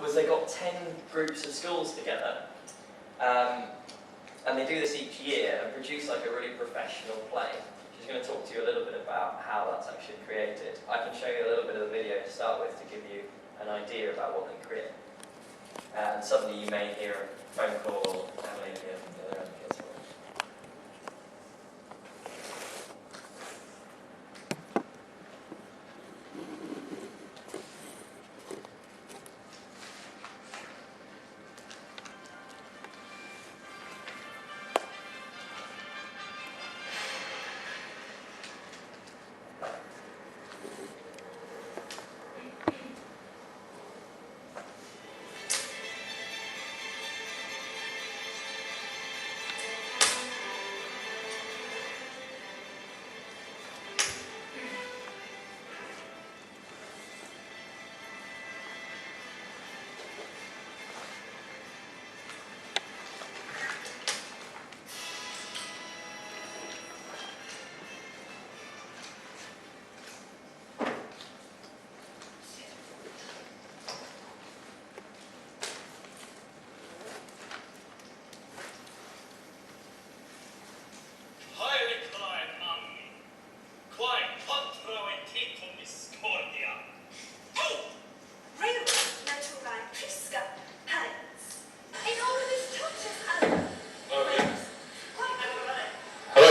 was they got 10 groups of schools together, and they do this each year and produce like a really professional play. She's going to talk to you a little bit about how that's actually created. I can show you a little bit of the video to start with to give you an idea about what they create. And suddenly you may hear a phone call, Emily here from the other end of the kids.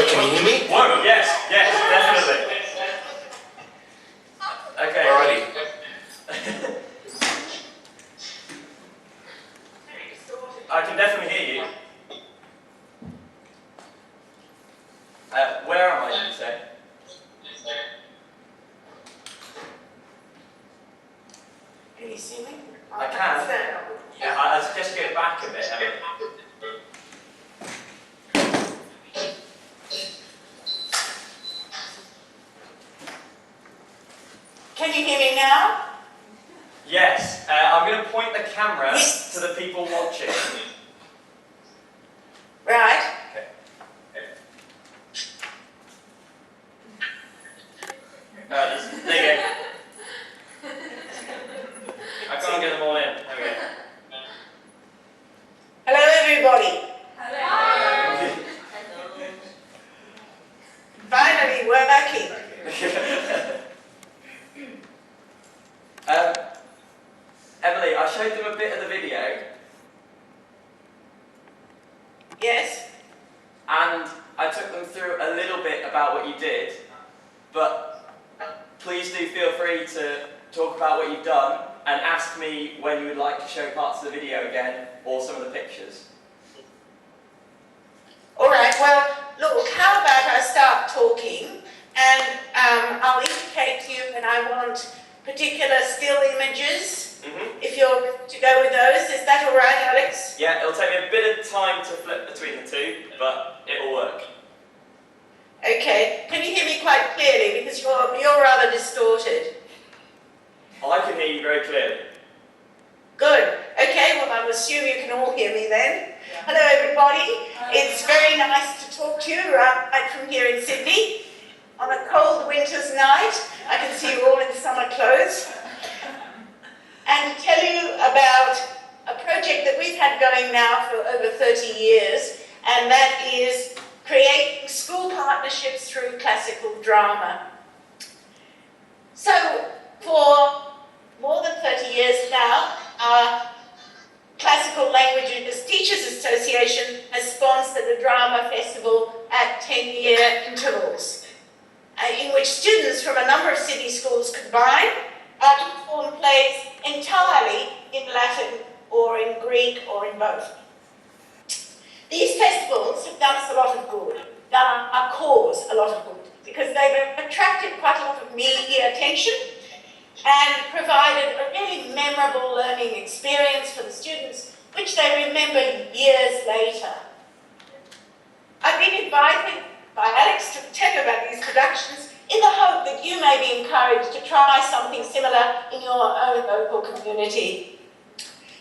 Can you hear me? Whoa, yes, definitely. Okay. Alrighty. I can definitely hear you. Where am I, did you say? Can you see me? I can. Yeah, I suggest you go back a bit, Emily. Can you hear me now? Yes, I'm going to point the camera to the people watching. Right. Okay. There you go. I can't get them all in. There we go. Hello, everybody. Hello. Finally, we're working. Emily, I showed them a bit of the video. Yes. And I took them through a little bit about what you did, but please do feel free to talk about what you've done and ask me when you would like to show parts of the video again or some of the pictures. All right, well, look, how about I start talking and I'll indicate to you when I want particular still images. If you're to go with those, is that all right, Alex? Yeah, it'll take me a bit of time to flip between the two, but it'll work. Okay, can you hear me quite clearly because you're rather distorted? I can hear you very clearly. Good. Okay, well, I assume you can all hear me then. Hello, everybody. It's very nice to talk to you right from here in Sydney. On a cold winter's night, I can see you all in summer clothes. And to tell you about a project that we've had going now for over 30 years, and that is creating school partnerships through classical drama. So, for more than 30 years now, our Classical Languages Teachers Association has sponsored a drama festival at 10-year intervals, in which students from a number of city schools combine to perform plays entirely in Latin or in Greek or in both. These festivals have done us a lot of good, done our cause a lot of good, because they've attracted quite a lot of media attention and provided a really memorable learning experience for the students, which they remember years later. I've been invited by Alex to tell you about these productions in the hope that you may be encouraged to try something similar in your own local community.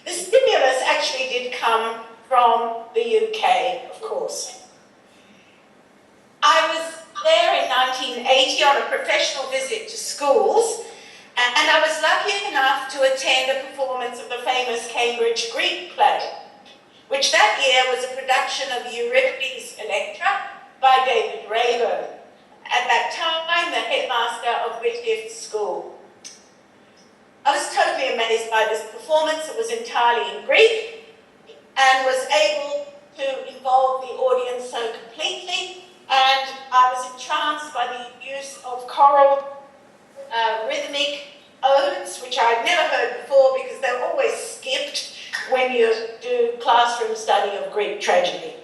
The stimulus actually did come from the UK, of course. I was there in 1980 on a professional visit to schools, And I was lucky enough to attend a performance of the famous Cambridge Greek play, which that year was a production of Euripides' Electra by David Rayburn, at that time the headmaster of Whitgift School. I was totally amazed by this performance. It was entirely in Greek and was able to involve the audience so completely, and I was entranced by the use of choral rhythmic odes, which I'd never heard before because they're always skipped when you do classroom study of Greek tragedy.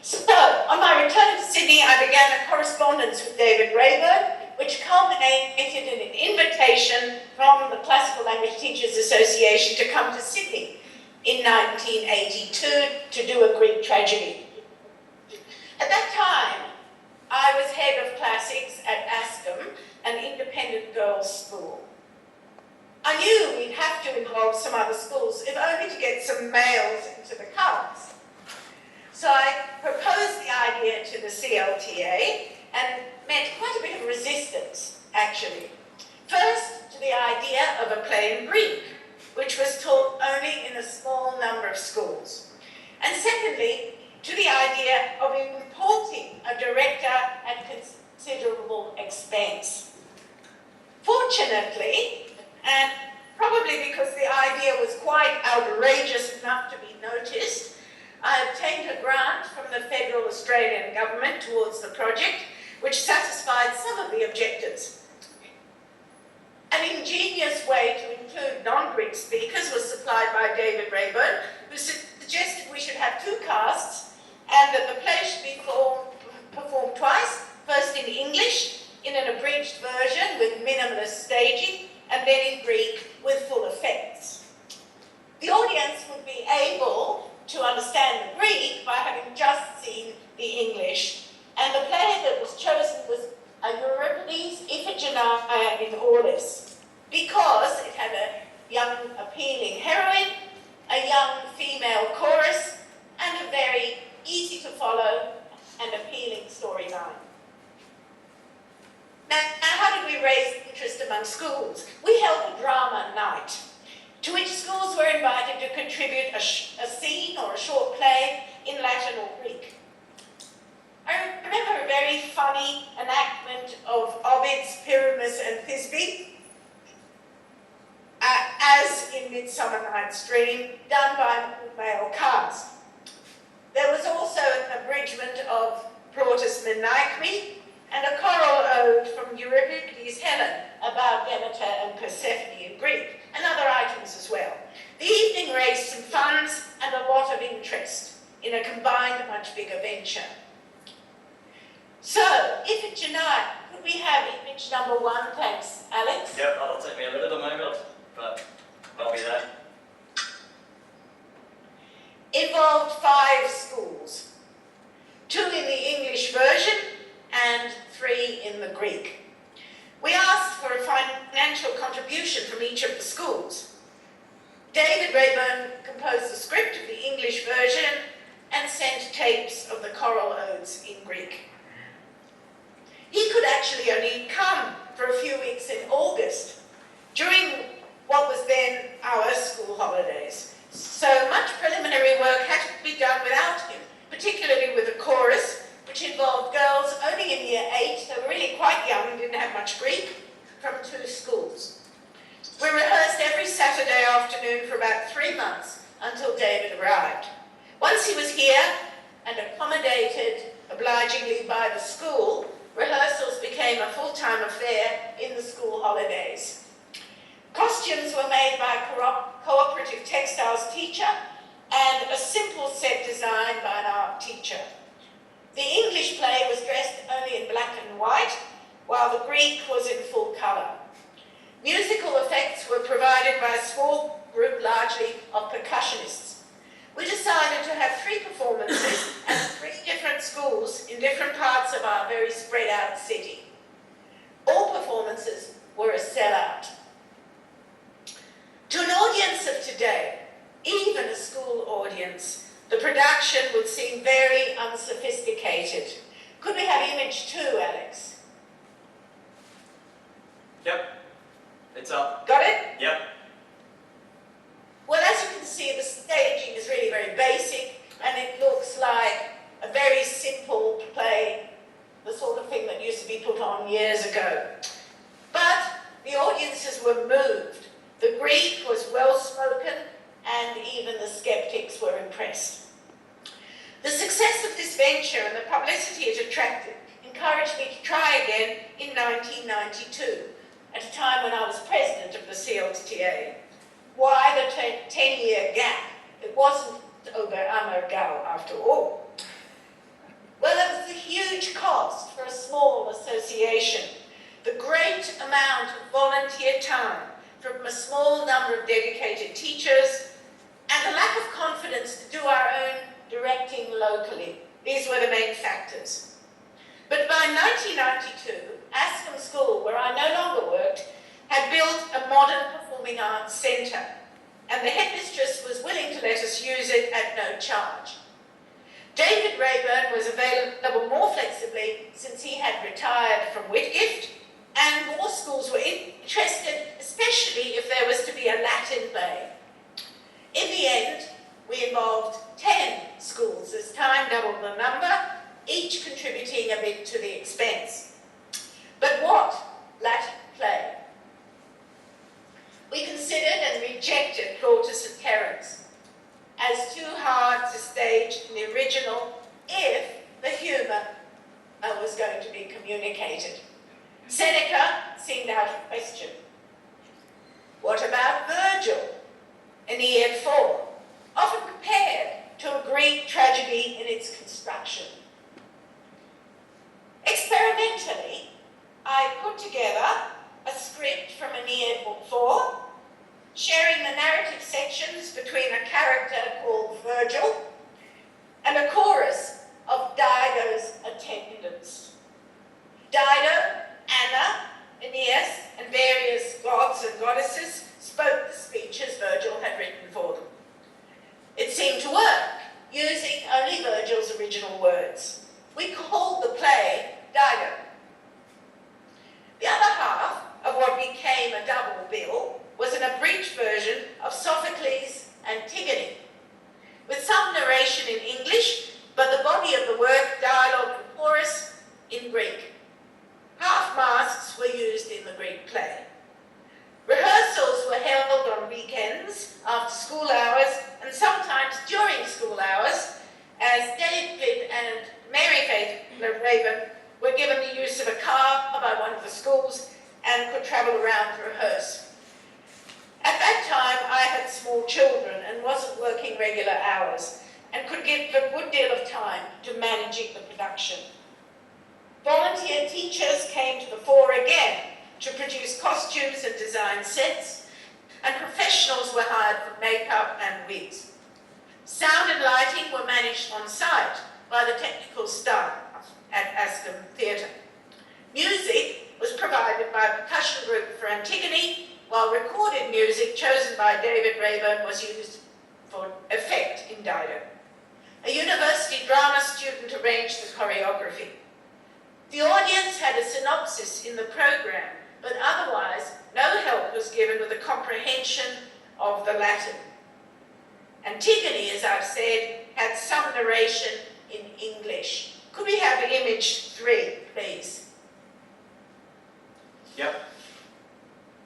So, on my return to Sydney, I began a correspondence with David Rayburn, which culminated in an invitation from the Classical Language Teachers Association to come to Sydney in 1982 to do a Greek tragedy. At that time, I was head of classics at Ascom, an independent girls' school. I knew we'd have to involve some other schools, if only to get some males into the cast. So I proposed the idea to the CLTA and met quite a bit of resistance, actually. First, to the idea of a play in Greek, which was taught only in a small number of schools. And secondly, to the idea of importing a director at considerable expense. Fortunately, and probably because the idea was quite outrageous enough to be noticed, I obtained a grant from the Federal Australian Government towards the project, which satisfied some of the objectives. An ingenious way to include non-Greek speakers was supplied by David Rayburn, who suggested we should have two casts and that the play should be performed twice, first in English, in an abridged version with minimalist staging, and then in Greek with full effects. The audience would be able to understand the Greek by having just seen the English, and the play that was chosen was a Euripides Iphigenia in Aulis, because it had a young, appealing heroine, a young female chorus, and a very easy to follow and appealing storyline. Now, how did we raise interest among schools? We held a drama night, to which schools were invited to contribute a scene or a short play in Latin or Greek. I remember a very funny enactment of Ovid's Pyramus and Thisbe, as in Midsummer Night's Dream, done by an all-male cast. There was also an abridgment of Plautus Menaichmi and a choral ode from Euripides' Helen about Demeter and Persephone in Greek, and other items as well. The evening raised some funds and a lot of interest in a combined, much bigger venture. So, Iphigenia, could we have image number 1, thanks, Alex? Yep, that'll take me a little moment, but I'll be there. Involved 5 schools, 2 in the English version and 3 in the Greek. We asked for a financial contribution from each of the schools. David Rayburn composed the script of the English version and sent tapes of the choral odes in Greek. He could actually only come for a few weeks in August, during what was then our school holidays. So much preliminary work had to be done without him, particularly with the chorus, which involved girls only in year 8, they were really quite young and didn't have much Greek, from 2 schools. We rehearsed every Saturday afternoon for about 3 months until David arrived. Once he was here and accommodated obligingly by the school, rehearsals became a full-time affair in the school holidays. Costumes were made by a cooperative textiles teacher and a simple set designed by an art teacher. The English play was dressed only in black and white, while the Greek was in full colour. Musical effects were provided by a small group largely of percussionists. We decided to have 3 performances at 3 different schools in different parts of our very spread out city. All performances were a sellout. To an audience of today, even a school audience, the production would seem very unsophisticated. Could we have image 2, Alex? Yep, it's up. attractive, encouraged me to try again in 1992, at a time when I was president of the CLTA. Why the 10-year gap? It wasn't over Amargao after all. Well, it was a huge cost for a small association. The great amount of volunteer time from a small number of dedicated teachers, and a lack of confidence to do our own directing locally. These were the main factors. But by 1992, Ascombe School, where I no longer worked, had built a modern performing arts centre, and the headmistress was willing to let us use it at no charge. David Rayburn was available more flexibly since he had retired from Whitgift, and more schools were interested, especially if there was to be a Latin play. In the end, we involved 10 schools as time doubled the number, each contributing a bit to the expense. But what Latin play? We considered and rejected Plautus and Terence as too hard to stage in the original if the humour was going to be communicated. Seneca seemed out of question. What about Virgil? Aeneid 4, often compared to a Greek tragedy in its construction. Experimentally, I put together a script from Aeneid Book 4, sharing the narrative sections between a character called Virgil and a chorus of Dido's attendants. Dido, Anna, Aeneas, and various gods and goddesses spoke the speeches Virgil had written for them. It seemed to work, using only Virgil's original words. We called the play Dido. The other half of what became a double bill was an abridged version of Sophocles' Antigone, with some narration in English, but the body of the work, dialogue and chorus, in Greek. Half-masks were used in the Greek play. Rehearsals were held on weekends, after school hours, and sometimes during school hours, as David and Mary Faith Raven were given the use of a car by one of the schools and could travel around to rehearse. At that time, I had small children and wasn't working regular hours, and could give a good deal of time to managing the production. Volunteer teachers came to the fore again to produce costumes and design sets, and professionals were hired for makeup and wigs. Sound and lighting were managed on site by the technical staff at Ascombe Theatre. Music was provided by a percussion group for Antigone, while recorded music chosen by David Rayburn was used for effect in Dido. A university drama student arranged the choreography. The audience had a synopsis in the program, but otherwise no help was given with the comprehension of the Latin. Antigone, as I've said, had some narration in English. Could we have image 3, please? Yep.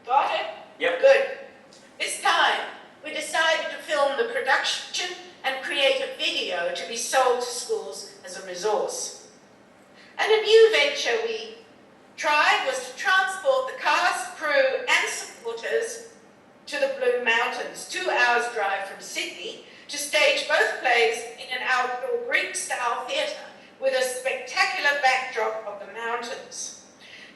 Got it? Yep. Good. This time, we decided to film the production and create a video to be sold to schools as a resource. And a new venture we tried was to transport the cast, crew and supporters to the Blue Mountains, 2 hours drive from Sydney, to stage both plays in an outdoor Greek-style theatre with a spectacular backdrop of the mountains.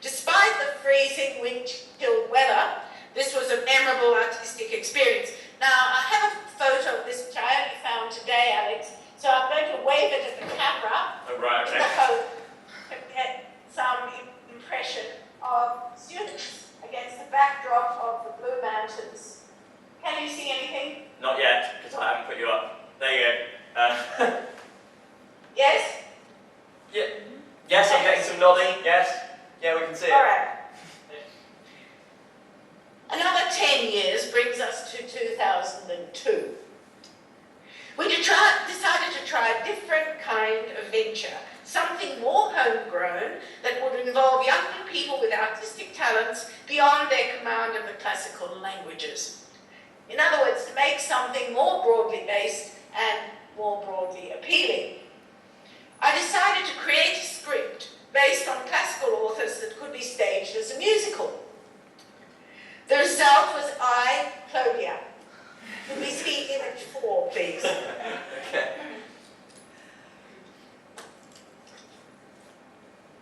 Despite the freezing, wind-chilled weather, this was a memorable artistic experience. Now, I have a photo of this, which I only found today, Alex, so I'm going to wave it at the camera. Oh, right, okay. In the hope to get some impression of students against the backdrop of the Blue Mountains. Can you see anything? Not yet, because I haven't put you up. There you go. Yes? Yeah. Yes, I'm getting some nodding. Yes. Yeah, we can see it. All right. Another 10 years brings us to 2002. We decided to try a different kind of venture, something more homegrown that would involve young people with artistic talents beyond their command of the classical languages. In other words, to make something more broadly based and more broadly appealing. I decided to create a script based on classical authors that could be staged as a musical. The result was I, Claudia. Can we see image 4, please? Okay.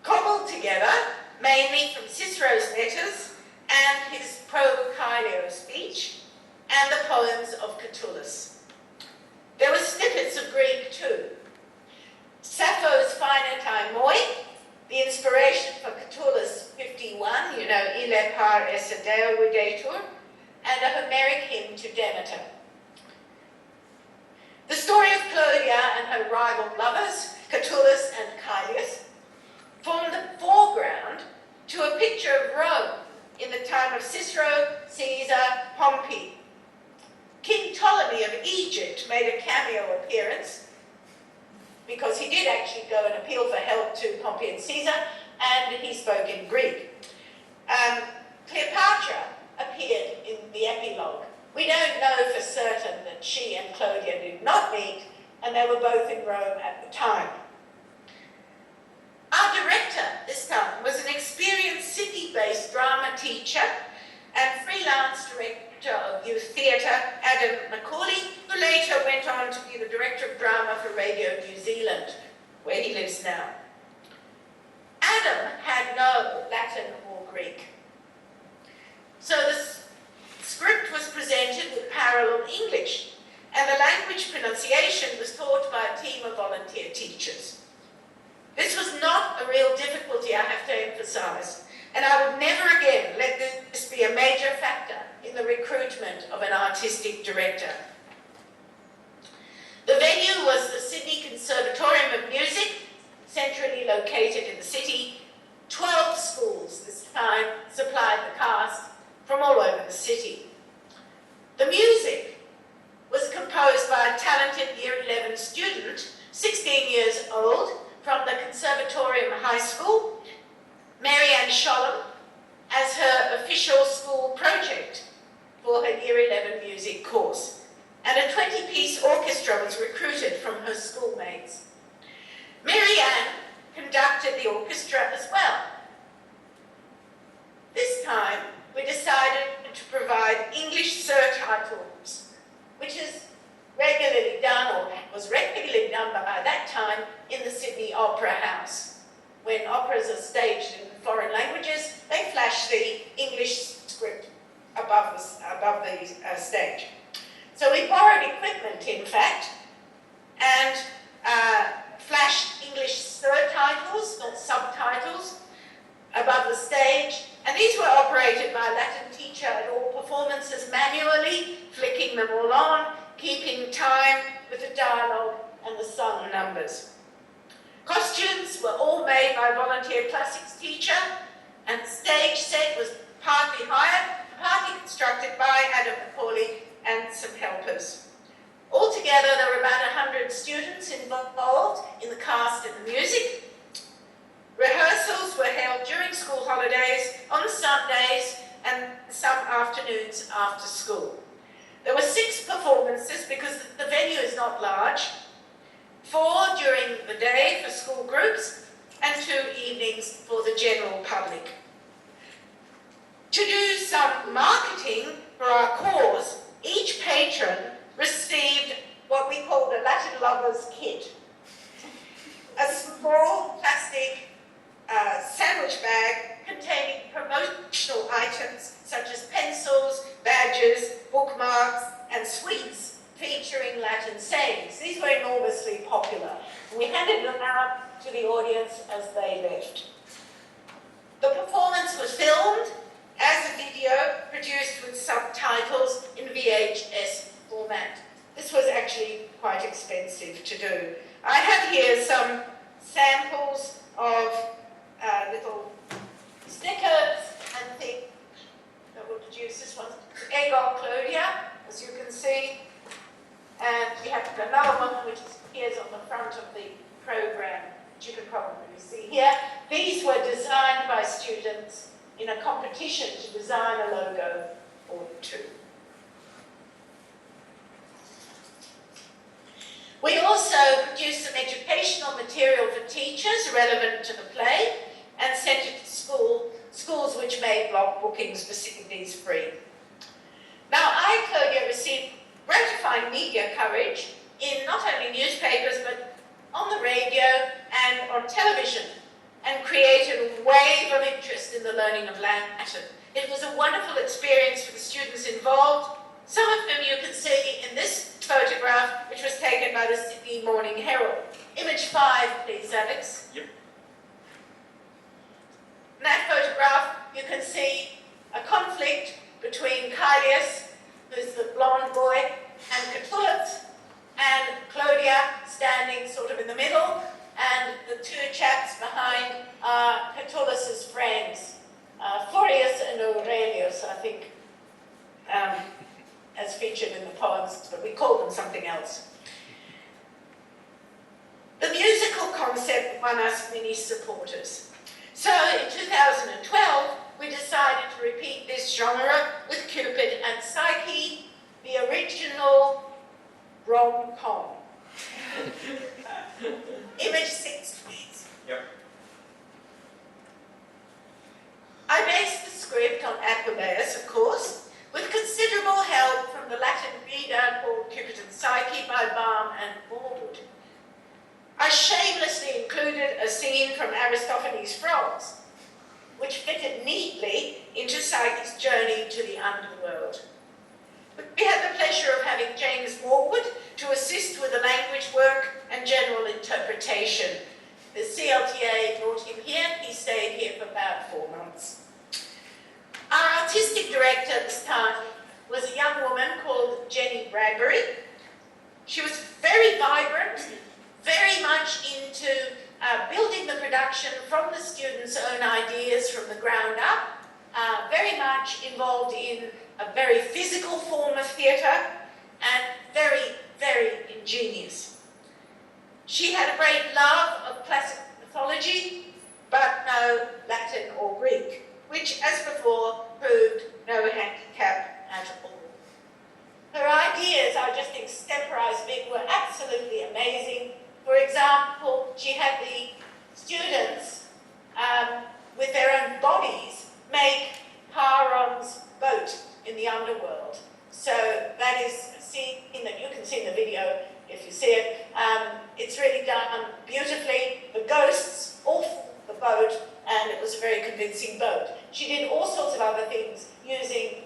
Cobbled together, mainly from Cicero's letters and his pro-Caelio speech, and the poems of Catullus. There were snippets of Greek too. Sappho's Phainete Moi, the inspiration for Catullus 51, you know, Ile par esse deo videtur, and a Homeric hymn to Demeter. The story of Claudia and her rival lovers, Catullus and Caelius, formed the foreground to a picture of Rome in the time of Cicero, Caesar, Pompey. King Ptolemy of Egypt made a cameo appearance because he did actually go and appeal for help to Pompey and Caesar, and he spoke in Greek. Cleopatra appeared in the epilogue. We don't know for certain that she and Claudia did not meet, and they were both in Rome at the time. Our director this time was an experienced Sydney-based drama teacher and freelance director of youth theatre, Adam Macaulay, who later went on to be the director of drama for Radio New Zealand, where he lives now. Adam had no Latin or Greek. So the script was presented with parallel English, and the language pronunciation was taught by a team of volunteer teachers. This was not a real difficulty, I have to emphasize, and I would never again let this be a major factor in the recruitment of an artistic director. The venue was the Sydney Conservatorium of Music, centrally located in the city. 12 schools this time supplied the cast from all over the city. The music was composed by a talented Year 11 student, 16 years old, from the Conservatorium High School, Mary Ann Sholem, as her official school project for her Year 11 music course. And a 20-piece orchestra was recruited from her schoolmates. Mary Ann conducted the orchestra as well. This time, we decided to provide English surtitles, which is regularly done, or was regularly done by that time, in the Sydney Opera House. When operas are staged in foreign languages, they flash the English script above the stage. So we borrowed equipment, in fact, and flashed English surtitles, not subtitles, above the stage, and these were operated by a Latin teacher at all performances manually, flicking them all on, keeping time with the dialogue and the sung numbers. Costumes were all made by a volunteer classics teacher, and the stage set was partly hired, partly constructed by Adam Macaulay and some helpers. Altogether, there were about 100 students involved in the cast and the music. Rehearsals were held during school holidays, on Sundays, and some afternoons after school. There were 6 performances because the venue is not large, 4 during the day for school groups, and 2 evenings for the general public. To do some marketing for our cause, each patron received what we called a Latin Lovers Kit. A small plastic sandwich bag containing promotional items such as pencils, badges, bookmarks, and sweets featuring Latin sayings. These were enormously popular. We handed them out to the audience as they left. The performance was filmed as a video produced with subtitles in VHS format. This was actually quite expensive to do. I have here some samples of little stickers and things that were produced. This one's Ego Claudia, as you can see. And we have another one which appears on the front of the program, which you can probably see here. These were designed by students in a competition to design a logo or 2. We also produced some educational material for teachers relevant to the play and sent it to schools which made block bookings for CDs free. Now, I, Claudia, received gratifying media coverage in not only newspapers but on the radio and on television, and created a wave of interest in the learning of Latin. It was a wonderful experience for the students involved, some of whom you can see in this photograph, which was taken by the Sydney Morning Herald. Image 5, please, Alex. Yep. In that photograph, you can see a conflict between Kylius, who's the blonde boy, and Catullus, and Claudia standing sort of in the middle, and the two chaps behind are Catullus's friends, Florius and Aurelius, I think, as featured in the poems, but we call them something else. The musical concept won us many supporters. So in 2012, we decided to repeat this genre with Cupid and Psyche, the original rom-com. Image 6, please. Yep. I based the script on Apuleius, of course, with considerable help from the Latin reader called Cupid and Psyche by Baum and Morwood. I shamelessly included a scene from Aristophanes' Frogs, which fitted neatly into Psyche's journey to the underworld. We had the pleasure of having James Morwood to assist with the language work and general interpretation. The CLTA brought him here. He stayed here for about 4 months. Our artistic director at this time was a young woman called Jenny Bradbury. She was very vibrant, very much into building the production from the students' own ideas from the ground up, very much involved in a very physical form of theatre, and very, very ingenious. She had a great love of classic mythology, but no Latin or Greek, which, as before, proved no handicap at all. Her ideas, I just extemporised bit, were absolutely amazing. For example, she had the students, with their own bodies, make Charon's boat in the underworld. So that is a scene that you can see in the video if you see it. It's really done beautifully. The ghosts all form the boat, and it was a very convincing boat. She did all sorts of other things using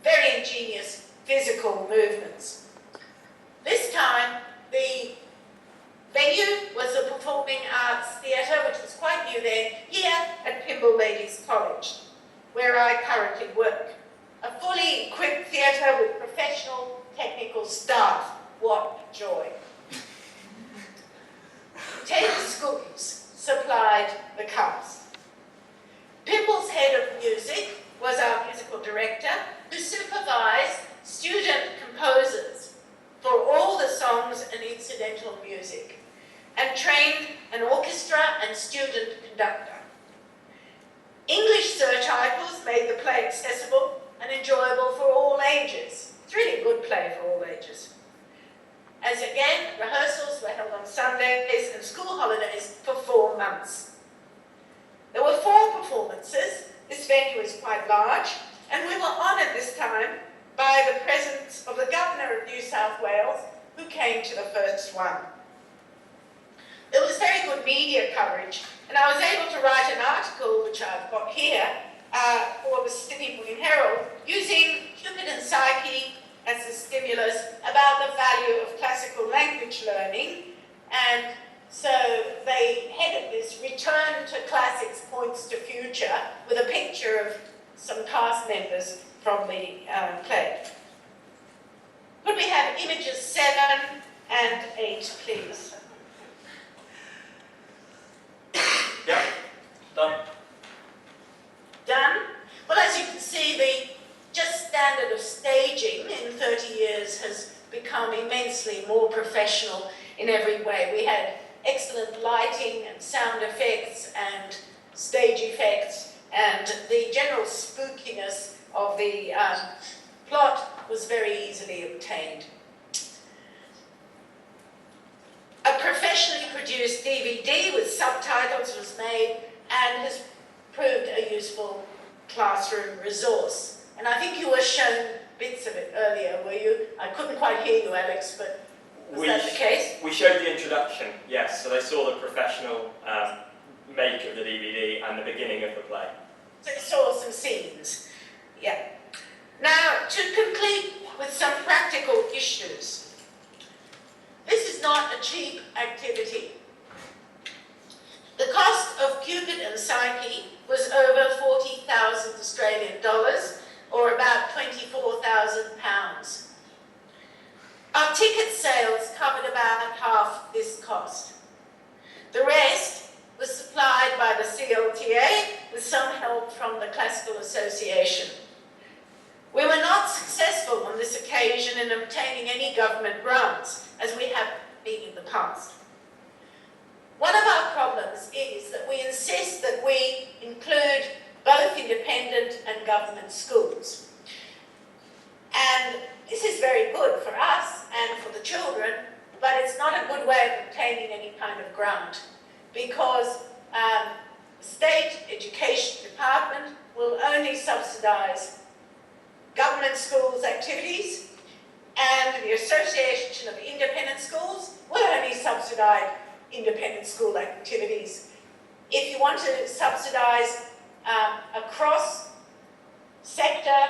very ingenious physical movements. This time, the venue was the Performing Arts Theatre, which was quite new then, here at Pymble Ladies College, where I currently work. A fully equipped theatre with professional technical staff. What joy. 10 schools supplied the cast. Pymble's head of music was our musical director, who supervised student composers for all the songs and incidental music, and trained an orchestra and student conductor. English surtitles made the play accessible and enjoyable for all ages. It's really a good play for all ages. As again, rehearsals were held on Sundays and school holidays for 4 months. There were 4 performances. This venue is quite large, and we were honoured this time by the presence of the Governor of New South Wales, who came to the first one. There was very good media coverage, and I was able to write an article, which I've got here, for the Sydney Morning Herald, using Cupid and Psyche as a stimulus about the value of classical language learning. And so they headed this Return to Classics Points to Future with a picture of some cast members from the play. Could we have images 7 and 8, please? Yeah, done. Done? Well, as you can see, the just standard of staging in 30 years has become immensely more professional in every way. We had excellent lighting and sound effects and stage effects, and the general spookiness of the plot was very easily obtained. A mass-produced DVD with subtitles was made and has proved a useful classroom resource. And I think you were shown bits of it earlier, were you? I couldn't quite hear you, Alex, but was that the case? We showed the introduction, yes. So they saw the professional make of the DVD and the beginning of the play. So you saw some scenes. Yeah. Now, to conclude with some practical issues. This is not a cheap activity. The cost of Cupid and Psyche was over 40,000 Australian dollars, or about £24,000. Our ticket sales covered about half this cost. The rest was supplied by the CLTA with some help from the Classical Association. We were not successful on this occasion in obtaining any government grants, as we have been in the past. One of our problems is that we insist that we include both independent and government schools. And this is very good for us and for the children, but it's not a good way of obtaining any kind of grant, because the State Education Department will only subsidise government schools' activities, and the Association of Independent Schools will only subsidise independent school activities. If you want to subsidise a cross-sector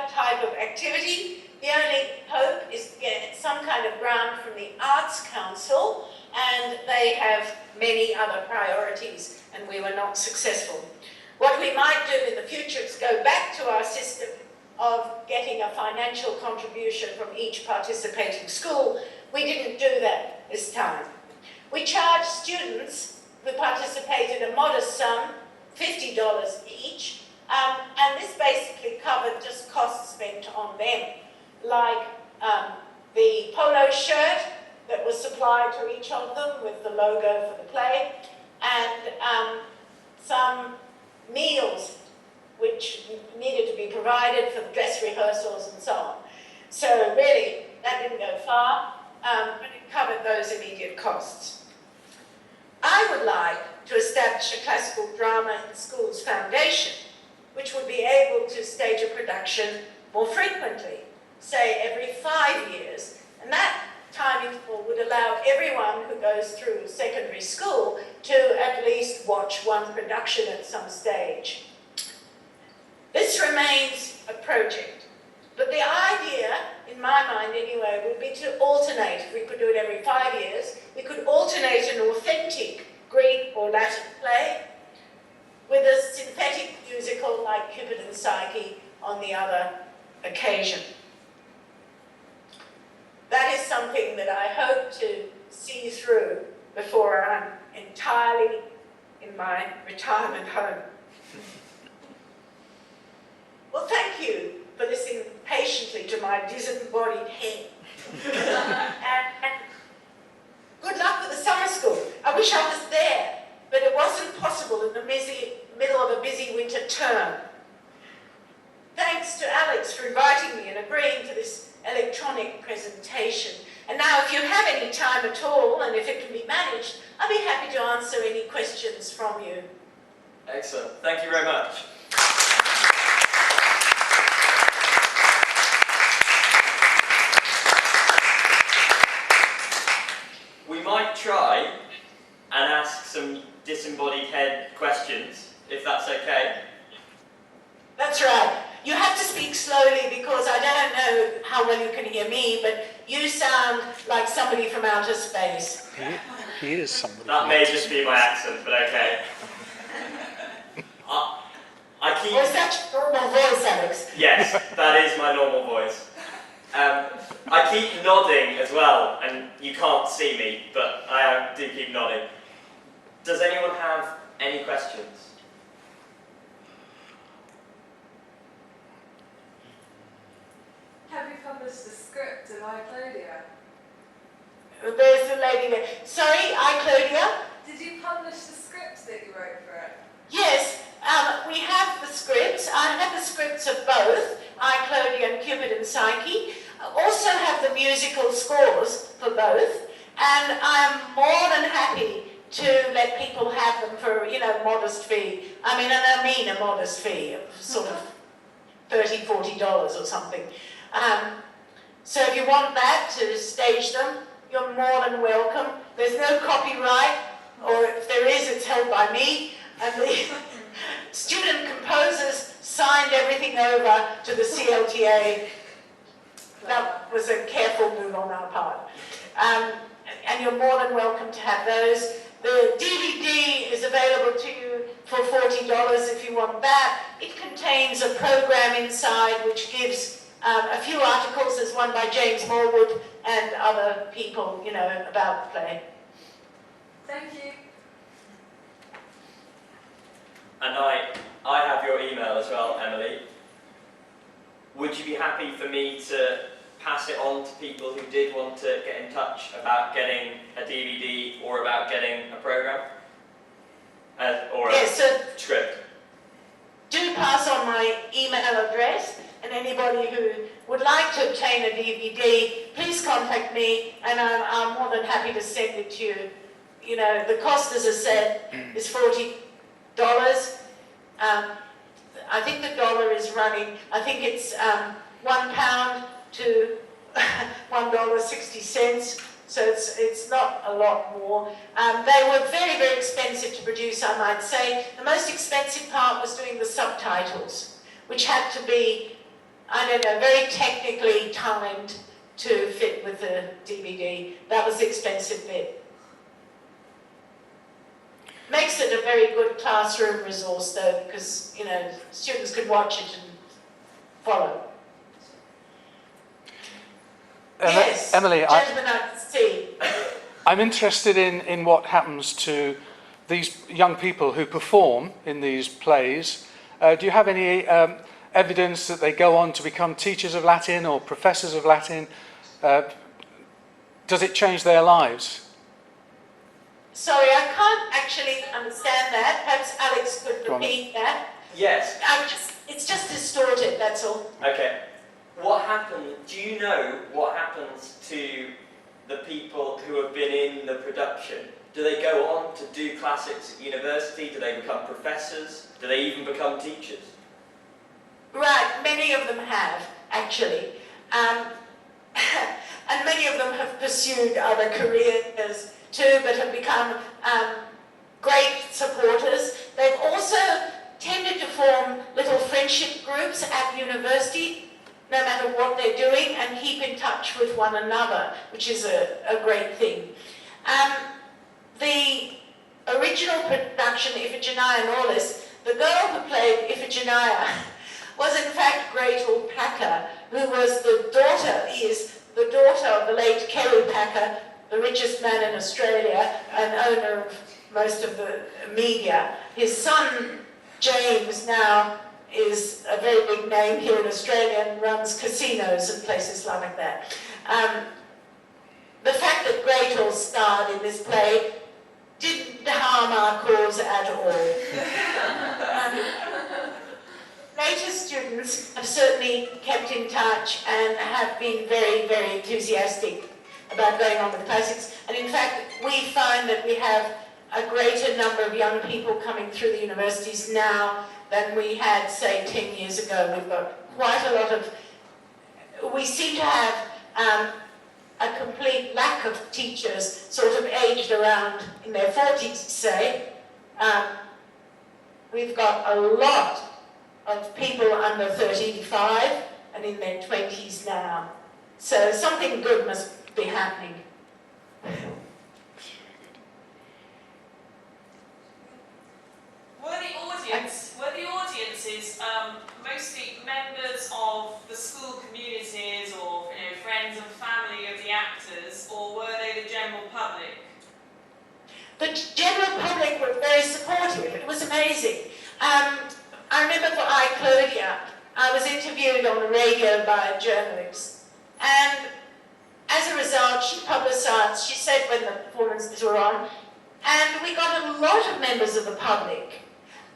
type of activity, the only hope is to get some kind of grant from the Arts Council, and they have many other priorities, and we were not successful. What we might do in the future is go back to our system of getting a financial contribution from each participating school. We didn't do that this time. We charged students who participated a modest sum, $50 each, and this basically covered just costs spent on them, like the polo shirt that was supplied to each of them with the logo for the play, and some meals which needed to be provided for the dress rehearsals and so on. So really, that didn't go far, but it covered those immediate costs. I would like to establish a classical drama in schools foundation, which would be able to stage a production more frequently, say every 5 years, and that time interval would allow everyone who goes through secondary school to at least watch one production at some stage. This remains a project, but the idea, in my mind anyway, would be to alternate. If we could do it every 5 years, we could alternate an authentic Greek or Latin play with a synthetic musical like Cupid and Psyche on the other occasion. That is something that I hope to see through before I'm entirely in my retirement home. Well, thank you for listening patiently to my disembodied head. and good luck with the summer school. I wish I was there, but it wasn't possible in the middle of a busy winter term. Thanks to Alex for inviting me and agreeing to this electronic presentation. And now, if you have any time at all, and if it can be managed, I'll be happy to answer any questions from you. Excellent. Thank you very much. We might try and ask some disembodied head questions, if that's okay. That's right. You have to speak slowly because I don't know how well you can hear me, but you sound like somebody from outer space. He is somebody. That may just be my accent, but okay. Or is that your normal voice, Alex? Yes, that is my normal voice. I keep nodding as well, and you can't see me, but I do keep nodding. Does anyone have any questions? Have you published the script in iClodia? There's the lady there. Sorry, Claudia? Did you publish the script that you wrote for it? Yes, we have the scripts. I have the scripts of both, Claudia and Cupid and Psyche. I also have the musical scores for both, and I'm more than happy to let people have them for, you know, modest fee. I mean, and I mean a modest fee of sort of $30, $40 or something. So if you want that to stage them, you're more than welcome. There's no copyright, or if there is, it's held by me. And the student composers signed everything over to the CLTA. That was a careful move on our part. And you're more than welcome to have those. The DVD is available to you for $40 if you want that. It contains a program inside which gives a few articles. There's one by James Morwood and other people, you know, about the play. Thank you. And I have your email as well, Emily. Would you be happy for me to pass it on to people who did want to get in touch about getting a DVD or about getting a program? Or Yes, a so script? do pass on my email address, and anybody who would like to obtain a DVD, please contact me, and I'm more than happy to send it to you. You know, the cost, as I said, is $40. I think the dollar is running, I think it's £1 to $1.60, so it's not a lot more. They were very, very expensive to produce, I might say. The most expensive part was doing the subtitles, which had to be, I don't know, very technically timed to fit with the DVD. That was the expensive bit. Makes it a very good classroom resource, though, because, you know, students could watch it and follow. Yes, Emily, gentlemen, I can see. I'm interested in what happens to these young people who perform in these plays. Do you have any evidence that they go on to become teachers of Latin or professors of Latin? Does it change their lives? Sorry, I can't actually understand that. Perhaps Alex could repeat that. Yes. It's just distorted, that's all. Okay. What happened? Do you know what happens to the people who have been in the production? Do they go on to do classics at university? Do they become professors? Do they even become teachers? Right, many of them have, actually. And many of them have pursued other careers too, but have become great supporters. They've also tended to form little friendship groups at university, no matter what they're doing, and keep in touch with one another, which is a great thing. The original production, Iphigenia and Aulis, the girl who played Iphigenia was in fact Gretel Packer, who was is the daughter of the late Kerry Packer, the richest man in Australia and owner of most of the media. His son, James, now is a very big name here in Australia and runs casinos and places like that. The fact that Gretel starred in this play didn't harm our cause at all. Later students have certainly kept in touch and have been very, very enthusiastic about going on with the classics. And in fact, we find that we have a greater number of young people coming through the universities now than we had, say, 10 years ago. We've got quite a lot of... We seem to have a complete lack of teachers sort of aged around in their 40s, say. We've got a lot of people under 35 and in their 20s now. So something good must be happening. Were the audiences mostly members of the school communities or friends and family of the actors, or were they the general public? The general public were very supportive. It was amazing. I remember for I, Claudia, I was interviewed on the radio by a journalist, and as a result, she publicised, she said when the performances were on, and we got a lot of members of the public.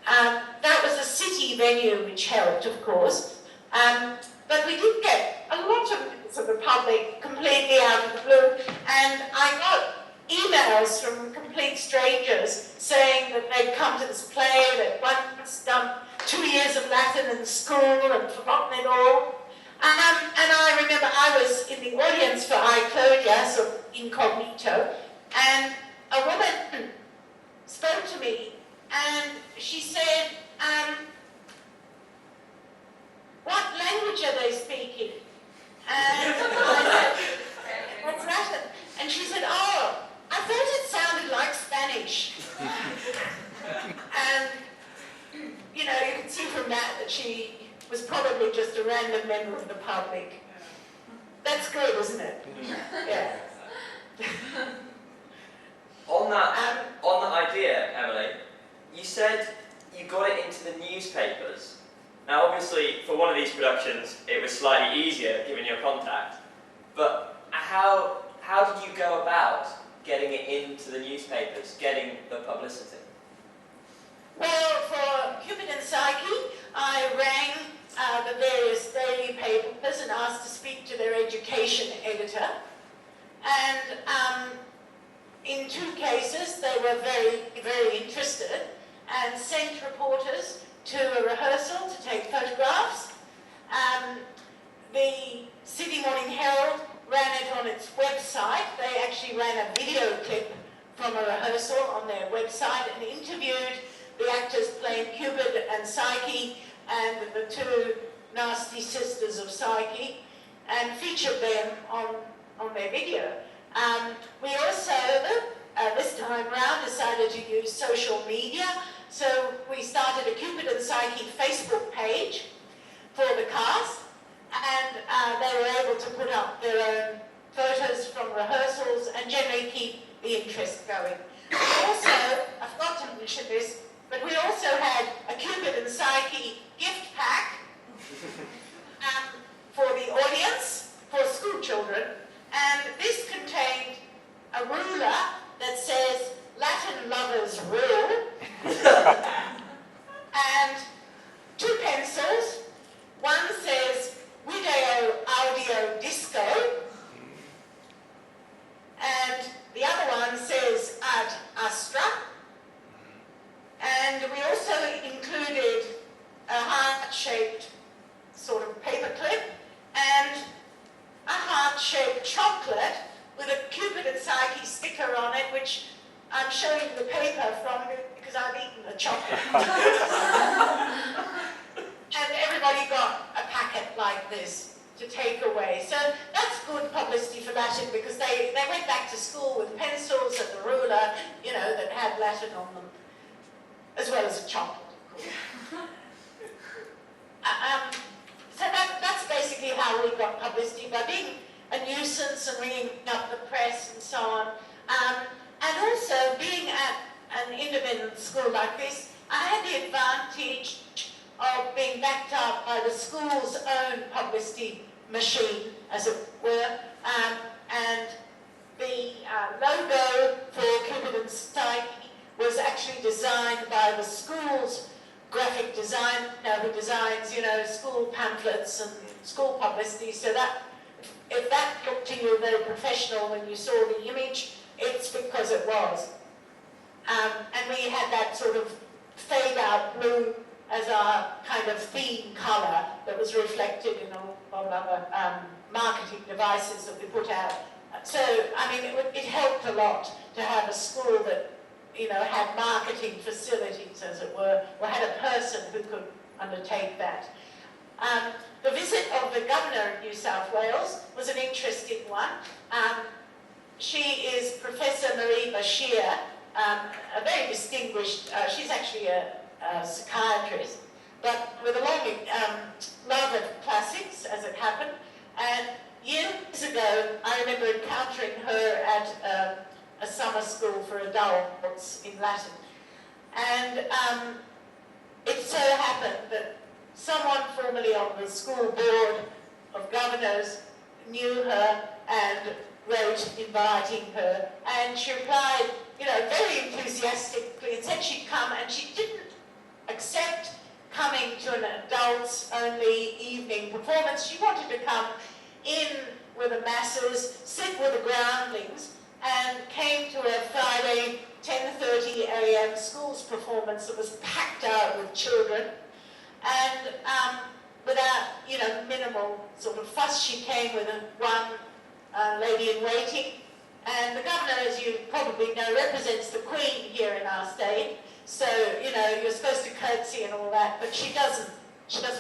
That was a city venue which helped, of course, but we did get a lot of members of the public completely out of the blue, and I got emails from complete strangers saying that they'd come to this play, they'd once done 2 years of Latin in school and forgotten it all. And I remember I was in the audience for I Claudia, so incognito, and a woman spoke to me and she said, what language are they speaking? And I said, what's Latin? And she said, oh, I thought it sounded like Spanish. And, you know, you can see from that she was probably just a random member of the public. That's good, isn't it? Yeah. On that idea, Emily, you said you got it into the newspapers. Now, obviously, for one of these productions, it was slightly easier given your contact. But how did you go about getting it into the newspapers, getting the publicity? Well, for Cupid and Psyche, I rang the various daily papers and asked to speak to their education editor. And in 2 cases, they were very, very interested and sent reporters to a rehearsal to take photographs. The Sydney Morning Herald ran it on its website. They actually ran a video clip from a rehearsal on their website and interviewed the actors playing Cupid and Psyche and the 2 nasty sisters of Psyche and featured them on their video. We also, this time round, decided to use social media. So we started a Cupid and Psyche Facebook page for the cast, and they were able to put up their own photos from rehearsals and generally keep the interest going. We also, I forgot to mention this, but we also had a Cupid and Psyche gift pack for the audience, for school children, and this contained a ruler that says Latin lovers rule, and 2 pencils. One says Video Audio Disco, and the other one says Ad Astra. And we also included a heart-shaped sort of paperclip and a heart-shaped chocolate with a Cupid and Psyche sticker on it, which I'm showing the paper from because I've eaten the chocolate. And everybody got a packet like this to take away. So that's good publicity for Latin because they went back to school with pencils and a ruler, you know, that had Latin on them, as well as a chocolate, of course. So that's basically how we got publicity, by being a nuisance and ringing up the press and so on. And also, being at an independent school like this, I had the advantage of being backed up by the school's own publicity machine, as it were. And the logo for Cupid and Psyche was actually designed by the school's graphic designer who designs, you know, school pamphlets and school publicity. So that, if that looked to you very professional when you saw the image, it's because it was. And we had that sort of fade-out blue as our kind of theme colour that was reflected in a lot of other marketing devices that we put out. So, I mean, it helped a lot to have a school that, you know, had marketing facilities, as it were, or had a person who could undertake that. The visit of the Governor of New South Wales was an interesting one. She is Professor Marie Bashir, a very distinguished, she's actually a psychiatrist, but with a long love of classics, as it happened. And years ago, I remember encountering her at a summer school for adults in Latin. And it so happened that someone formerly on the school board of governors knew her and wrote inviting her. And she replied, you know, very enthusiastically and said she'd come, and she didn't accept coming to an adults-only evening performance. She wanted to come in with the masses, sit with the groundlings, and came to a Friday 10:30 a.m. schools performance that was packed out with children. And without, minimal sort of fuss, she came with one lady in waiting. And the governor, as you probably know, represents the Queen here in our state. So, you're supposed to curtsy and all that, but she doesn't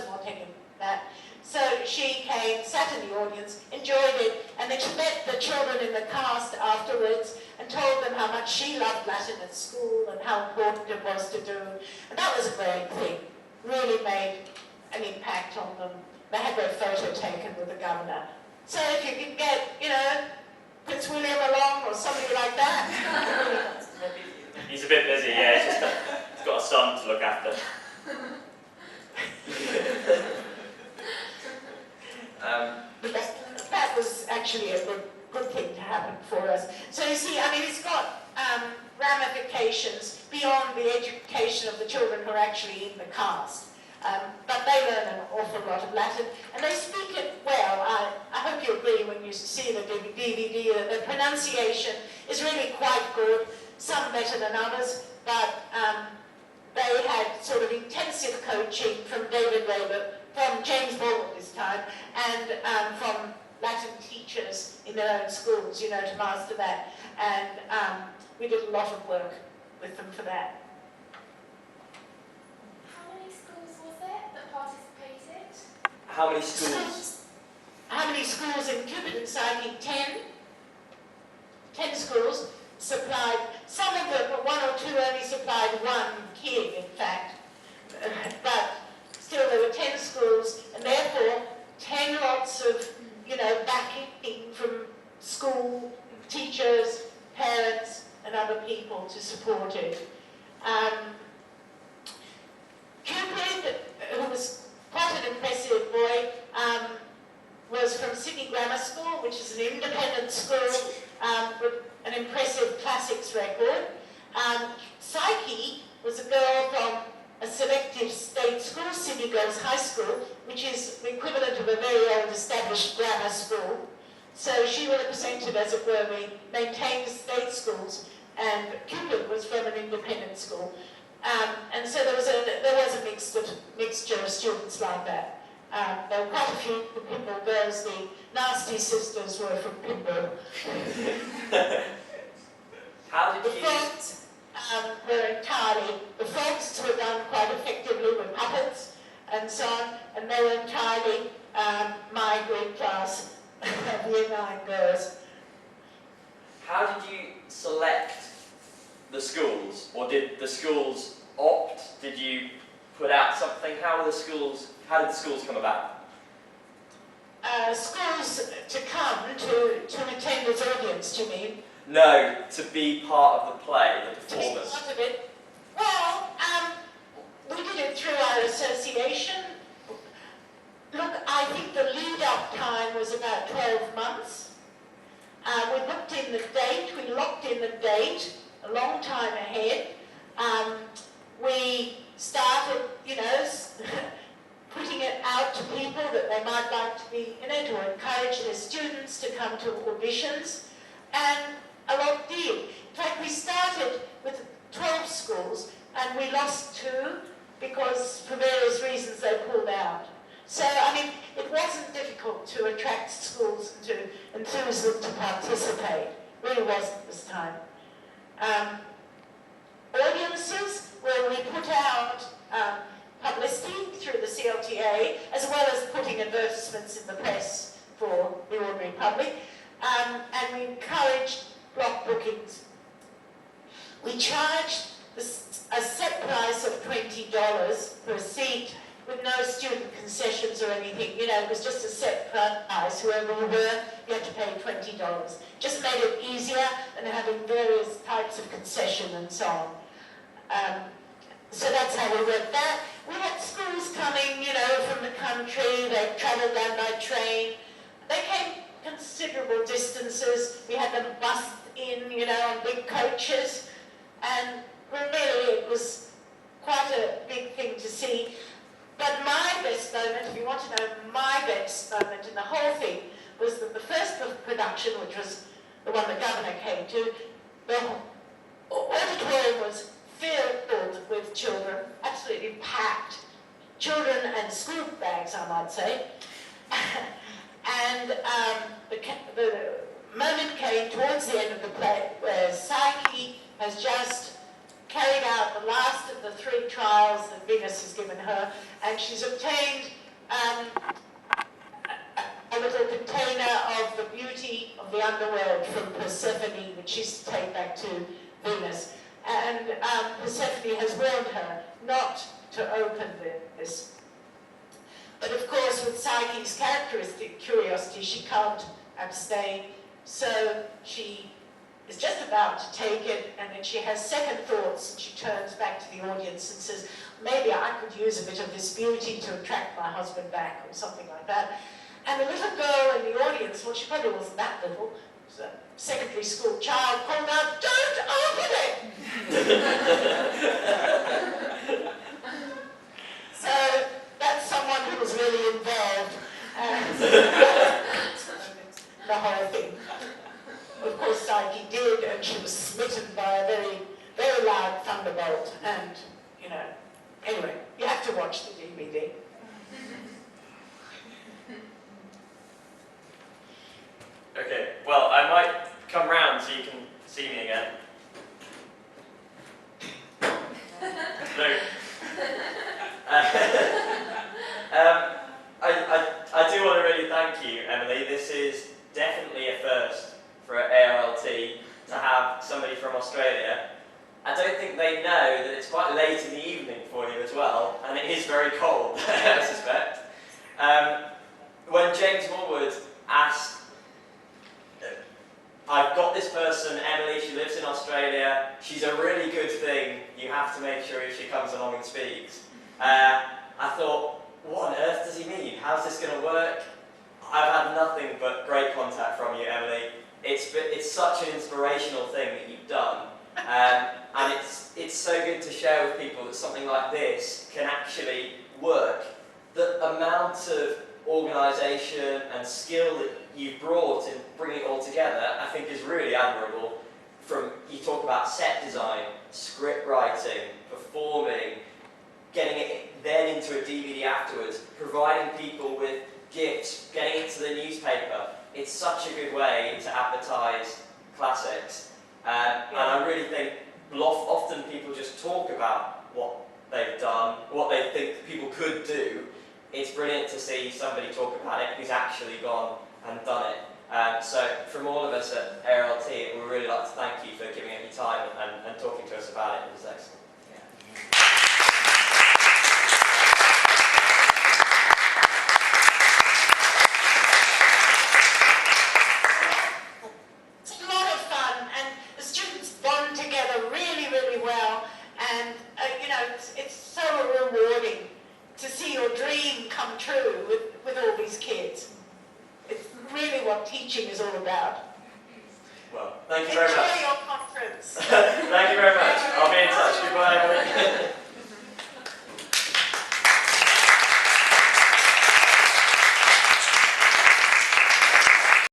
want any of that. So she came, sat in the audience, enjoyed it, and then she met the children in the cast afterwards and told them how much she loved Latin at school and how important it was to do. And that was a great thing. Really made an impact on them. They had their photo taken with the governor. So if you can get, Prince William along or somebody like that. He's a bit busy, yeah. He's got a son to look after. That was actually a good thing to happen for us. So you see, it's got ramifications beyond the education of the children who are actually in the cast. But they learn an awful lot of Latin, and they speak it well. I hope you agree when you see the DVD that the pronunciation is really quite good, some better than others, but they had sort of intensive coaching from David Weber, from James Baldwin this time, and from Latin teachers in their own schools, to master that. And we did a lot of work with them for that. How many schools was it that participated? How many schools? How many schools in Cupid and Psyche? 10. 10 schools supplied. Some of them, one or two, only supplied one kid, in fact. But still, there were 10 schools, and therefore 10 lots of, backing from school, teachers, parents, and other people to support it. Cupid, who was quite an impressive boy, was from Sydney Grammar School, which is an independent school with an impressive classics record. Psyche was a girl from a selective state school, Sydney Girls High School, which is the equivalent of a very old established grammar school. So she represented, as it were, the maintained state schools, and Cupid was from an independent school. And so there was a mixture of students like that. There were quite a few Pymble girls. The nasty sisters were from Pymble. How did The you... frogs the frogs were done quite effectively with puppets and so on, and they were entirely my grade class of Year 9 girls. How did you select the schools, or did the schools opt? Did you put out something? How did the schools come about? Schools to come to attend as audience, do you mean? No, to be part of the play, the performance. To be part of it? Well, we did it through our association. Look, I think the lead-up time was about 12 months. We booked in the date, we locked in the date a long time ahead. We started, putting it out to people that they might like to be in it, or encourage their students to come to auditions. And a lot did. In fact, we started with 12 schools, and we lost 2 because, for various reasons, they pulled out. So, it wasn't difficult to attract schools and to enthuse them to participate. It really wasn't this time. Audiences, where we put out publicity through the CLTA, as well as putting advertisements in the press for the ordinary public, and we encouraged block bookings. We charged a set price of $20 per seat with no student concessions or anything. It was just a set price. Whoever you were, you had to pay $20. Just made it easier than having various types of concession and so on. So that's how we worked that. We had schools coming, from the country. They travelled down by train. They came considerable distances. We had them bussed in, on big coaches. And really, it was quite a big thing to see. But my best moment, if you want to know my best moment in the whole thing, was that the first production, which was the one the governor came to, the auditorium was filled with children, absolutely packed. Children and school bags, I might say. And the moment came towards the end of the play where Psyche has just carried out the last of the 3 trials that Venus has given her, and she's obtained a little container of the beauty of the underworld from Persephone, which she's to take back to Venus. And Persephone has warned her not to open this. But of course, with Psyche's characteristic curiosity, she can't abstain, so she is just about to take it, and then she has second thoughts, and she turns back to the audience and says, maybe I could use a bit of this beauty to attract my husband back, or something like that. And a little girl in the audience, well, she probably wasn't that little, she was a secondary school child, called out, "Don't open it!" So that's someone who was really involved in the whole thing. Of course, Psyche did, and she was smitten by a very, very loud thunderbolt. And, you know, anyway, you have to watch the DVD. Okay, well, I might come round so you can see me again. No. I do want to really thank you, Emily. This is definitely a first for ARLT to have somebody from Australia. I don't think they know that it's quite late in the evening for you as well, and it is very cold, I suspect. When James Morwood asked, I've got this person, Emily, she lives in Australia, she's a really good thing, you have to make sure she comes along and speaks. I thought, what on earth does he mean? How's this going to work? I've had nothing but great contact from you, Emily. It's such an inspirational thing that you've done, and it's so good to share with people that something like this can actually work. The amount of organisation and skill that you've brought in bringing it all together, I think is really admirable. From, you talk about set design, script writing, performing, getting it then into a DVD afterwards, providing people with gifts, getting it to the newspaper. It's such a good way to advertise classics. And I really think often people just talk about what they've done, what they think people could do. It's brilliant to see somebody talk about it who's actually gone and done it. So from all of us at ARLT, we would really like to thank you for giving it your time and talking to us about it. It was excellent. It's a lot of fun, and the students bond together really, really well, and you know, it's so rewarding to see your dream come true with all these kids. It's really what teaching is all about. Well, thank you very much. Enjoy your conference. Thank you very much. I'll be in touch. Goodbye, Emily.